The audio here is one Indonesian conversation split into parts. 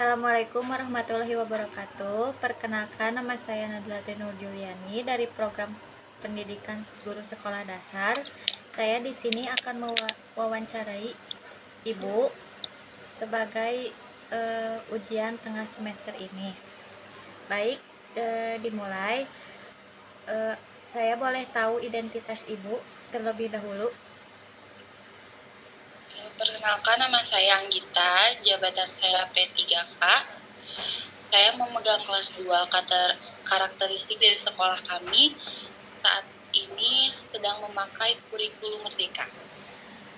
Assalamualaikum warahmatullahi wabarakatuh. Perkenalkan, nama saya Nadlati Nur Juliani dari program pendidikan guru sekolah dasar. Saya di sini akan mewawancarai Ibu sebagai ujian tengah semester ini. Baik, dimulai. Eh, saya boleh tahu identitas Ibu terlebih dahulu? Perkenalkan, nama saya Anggita, jabatan saya P3K. Saya memegang kelas 2 karakteristik dari sekolah kami. Saat ini sedang memakai kurikulum Merdeka.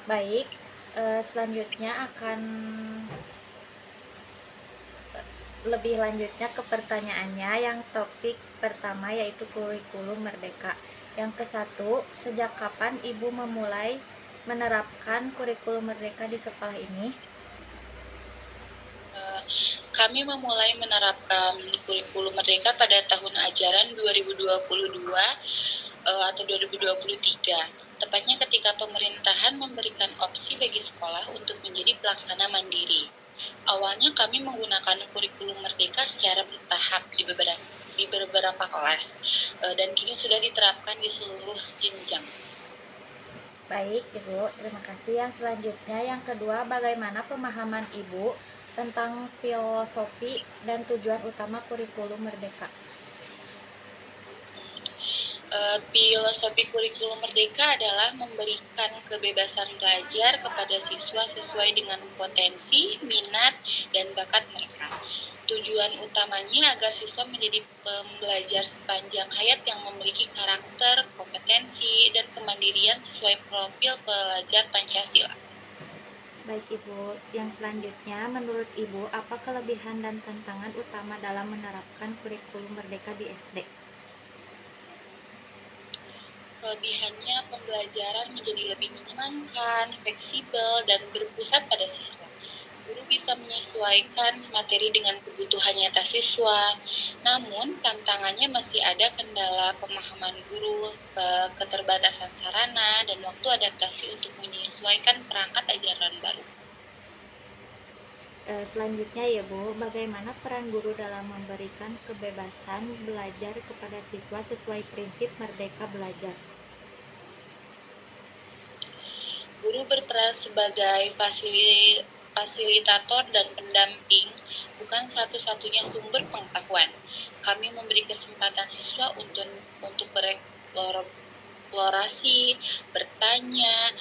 Baik, selanjutnya akan lebih lanjutnya ke pertanyaannya. Yang topik pertama yaitu kurikulum Merdeka. Yang ke-1, sejak kapan Ibu memulai menerapkan kurikulum Merdeka di sekolah ini? Kami memulai menerapkan kurikulum Merdeka pada tahun ajaran 2022 atau 2023. Tepatnya ketika pemerintahan memberikan opsi bagi sekolah untuk menjadi pelaksana mandiri. Awalnya kami menggunakan kurikulum Merdeka secara bertahap di beberapa kelas, dan kini sudah diterapkan di seluruh jenjang. Baik, Ibu, terima kasih. Yang selanjutnya, yang kedua, bagaimana pemahaman Ibu tentang filosofi dan tujuan utama kurikulum Merdeka? Filosofi kurikulum Merdeka adalah memberikan kebebasan belajar kepada siswa sesuai dengan potensi, minat, dan bakat mereka. Tujuan utamanya agar siswa menjadi pembelajar sepanjang hayat yang memiliki karakter, kompetensi, dan kemandirian sesuai profil pelajar Pancasila. Baik, Ibu, yang selanjutnya, menurut Ibu, apa kelebihan dan tantangan utama dalam menerapkan kurikulum Merdeka di SD? Kelebihannya, pembelajaran menjadi lebih menyenangkan, fleksibel, dan berpusat pada siswa. Guru bisa menyesuaikan materi dengan kebutuhan nyata siswa. Namun, tantangannya masih ada kendala pemahaman guru, keterbatasan sarana, dan waktu adaptasi untuk menyesuaikan perangkat ajaran baru. Selanjutnya ya Bu, bagaimana peran guru dalam memberikan kebebasan belajar kepada siswa sesuai prinsip Merdeka Belajar? Guru berperan sebagai fasilitator dan pendamping, bukan satu-satunya sumber pengetahuan. Kami memberi kesempatan siswa untuk bereksplorasi, bertanya,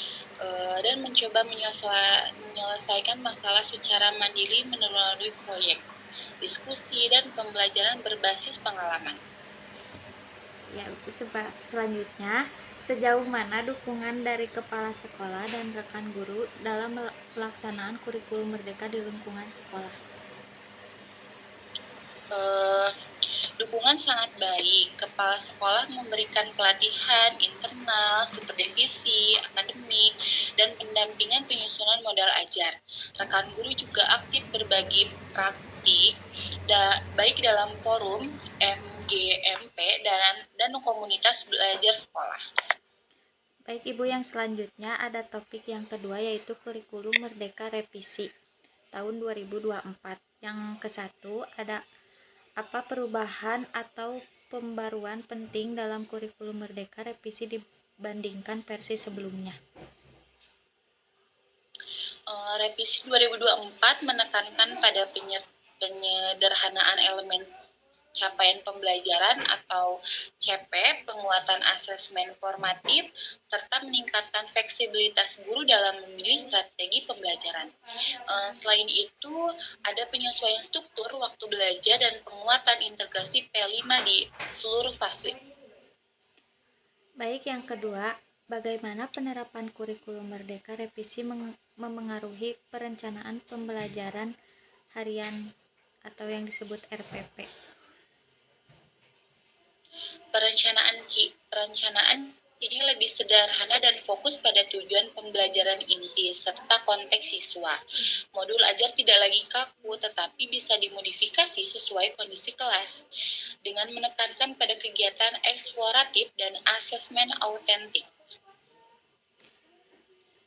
dan mencoba menyelesaikan masalah secara mandiri melalui proyek, diskusi, dan pembelajaran berbasis pengalaman. Ya, selanjutnya, sejauh mana dukungan dari kepala sekolah dan rekan guru dalam pelaksanaan kurikulum Merdeka di lingkungan sekolah? Dukungan sangat baik. Kepala sekolah memberikan pelatihan internal, supervisi, akademik, dan pendampingan penyusunan modal ajar. Rekan guru juga aktif berbagi praktik, baik dalam forum MGMP dan komunitas belajar sekolah. Baik, Ibu, yang selanjutnya ada topik yang kedua yaitu kurikulum Merdeka Revisi tahun 2024. Yang ke-1 ada apa perubahan atau pembaruan penting dalam kurikulum Merdeka Revisi dibandingkan versi sebelumnya? Revisi 2024 menekankan pada penyederhanaan elemen capaian pembelajaran atau CP, penguatan asesmen formatif, serta meningkatkan fleksibilitas guru dalam memilih strategi pembelajaran. Selain itu, ada penyesuaian struktur waktu belajar dan penguatan integrasi P5 di seluruh fase. Baik, yang kedua, bagaimana penerapan kurikulum Merdeka Revisi memengaruhi perencanaan pembelajaran harian atau yang disebut RPP? Perencanaan ini lebih sederhana dan fokus pada tujuan pembelajaran inti serta konteks siswa. Modul ajar tidak lagi kaku, tetapi bisa dimodifikasi sesuai kondisi kelas, dengan menekankan pada kegiatan eksploratif dan asesmen autentik.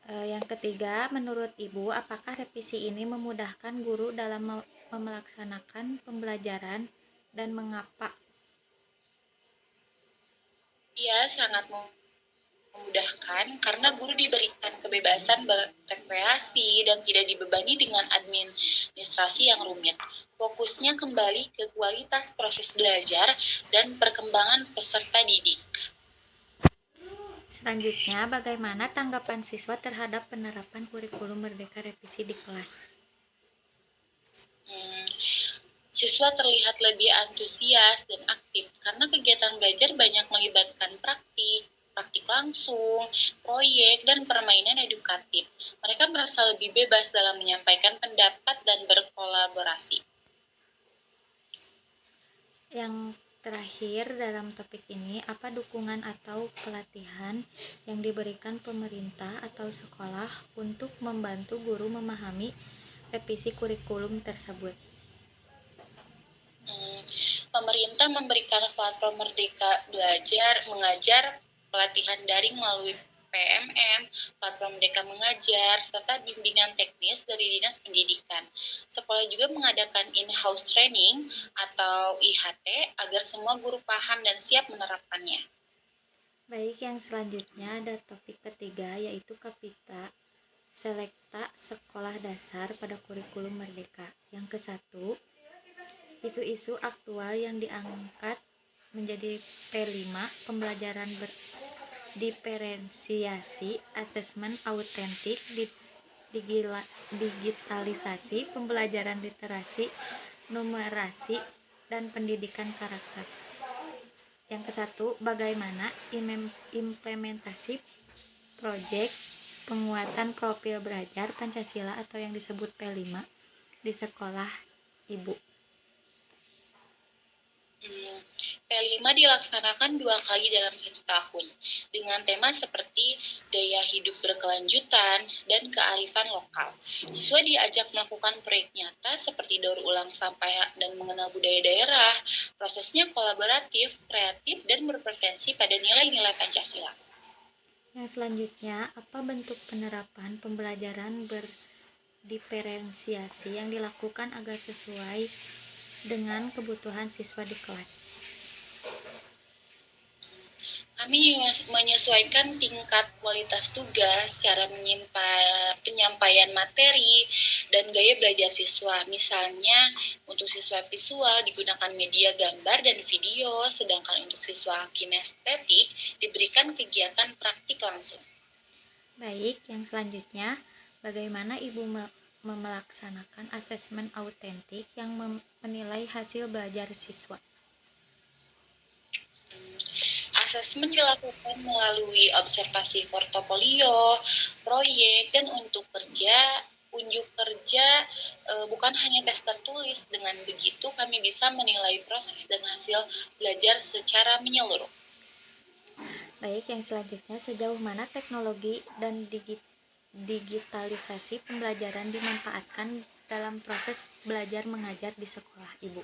Yang ketiga, menurut Ibu, apakah revisi ini memudahkan guru dalam melaksanakan pembelajaran dan mengapa? Ya, sangat memudahkan karena guru diberikan kebebasan berrekreasi dan tidak dibebani dengan administrasi yang rumit. Fokusnya kembali ke kualitas proses belajar dan perkembangan peserta didik. Selanjutnya, bagaimana tanggapan siswa terhadap penerapan kurikulum Merdeka Revisi di kelas? Siswa terlihat lebih antusias dan aktif karena kegiatan belajar banyak melibatkan praktik langsung, proyek, dan permainan edukatif. Mereka merasa lebih bebas dalam menyampaikan pendapat dan berkolaborasi. Yang terakhir dalam topik ini, apa dukungan atau pelatihan yang diberikan pemerintah atau sekolah untuk membantu guru memahami revisi kurikulum tersebut? Pemerintah memberikan platform Merdeka Belajar Mengajar, pelatihan daring melalui PMM, platform Merdeka Mengajar, serta bimbingan teknis dari Dinas Pendidikan. Sekolah juga mengadakan in-house training atau IHT agar semua guru paham dan siap menerapkannya. Baik, yang selanjutnya ada topik ketiga, yaitu Kapita Selekta Sekolah Dasar pada Kurikulum Merdeka. Yang ke-1, isu-isu aktual yang diangkat menjadi P5, pembelajaran diferensiasi, asesmen autentik, digitalisasi, pembelajaran literasi, numerasi, dan pendidikan karakter. Yang ke-1, bagaimana implementasi proyek penguatan profil belajar Pancasila atau yang disebut P5 di sekolah Ibu? P5 dilaksanakan 2 kali dalam 1 tahun dengan tema seperti daya hidup berkelanjutan dan kearifan lokal. Siswa diajak melakukan proyek nyata seperti daur ulang sampah dan mengenal budaya daerah. Prosesnya kolaboratif, kreatif, dan berpotensi pada nilai-nilai Pancasila. Yang selanjutnya, apa bentuk penerapan pembelajaran berdiferensiasi yang dilakukan agar sesuai dengan kebutuhan siswa di kelas? Kami menyesuaikan tingkat kualitas tugas, cara penyampaian materi, dan gaya belajar siswa. Misalnya, untuk siswa visual digunakan media gambar dan video, sedangkan untuk siswa kinestetik diberikan kegiatan praktik langsung. Baik, yang selanjutnya, bagaimana Ibu melaksanakan asesmen autentik yang menilai hasil belajar siswa? Asesmen dilakukan melalui observasi portofolio, proyek, dan unjuk kerja, bukan hanya tes tertulis. Dengan begitu kami bisa menilai proses dan hasil belajar secara menyeluruh. Baik, yang selanjutnya, sejauh mana teknologi dan digitalisasi pembelajaran dimanfaatkan dalam proses belajar mengajar di sekolah Ibu?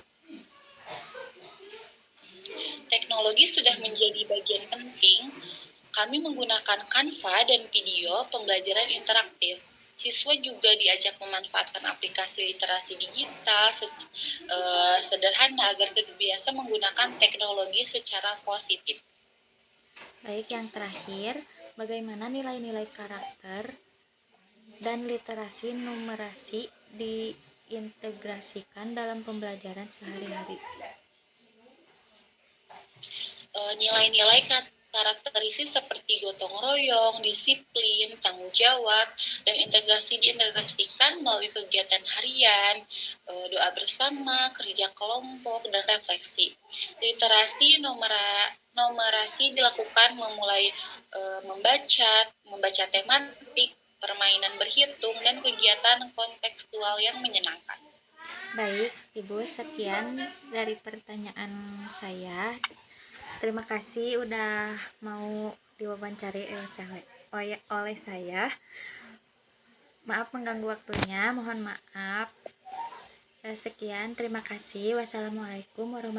Teknologi sudah menjadi bagian penting. Kami menggunakan Canva dan video pembelajaran interaktif. Siswa juga diajak memanfaatkan aplikasi literasi digital sederhana agar terbiasa menggunakan teknologi secara positif. Baik, yang terakhir, bagaimana nilai-nilai karakter dan literasi numerasi diintegrasikan dalam pembelajaran sehari-hari? Nilai-nilai karakteristik seperti gotong royong, disiplin, tanggung jawab, dan integrasi diintegrasikan melalui kegiatan harian, doa bersama, kerja kelompok, dan refleksi. Literasi numerasi dilakukan memulai membaca tematik, permainan berhitung, dan kegiatan kontekstual yang menyenangkan. Baik, Ibu, sekian dari pertanyaan saya. Terima kasih udah mau diwawancari oleh saya. Maaf mengganggu waktunya, mohon maaf. Sekian, terima kasih. Wassalamualaikum warahmatullahi wabarakatuh.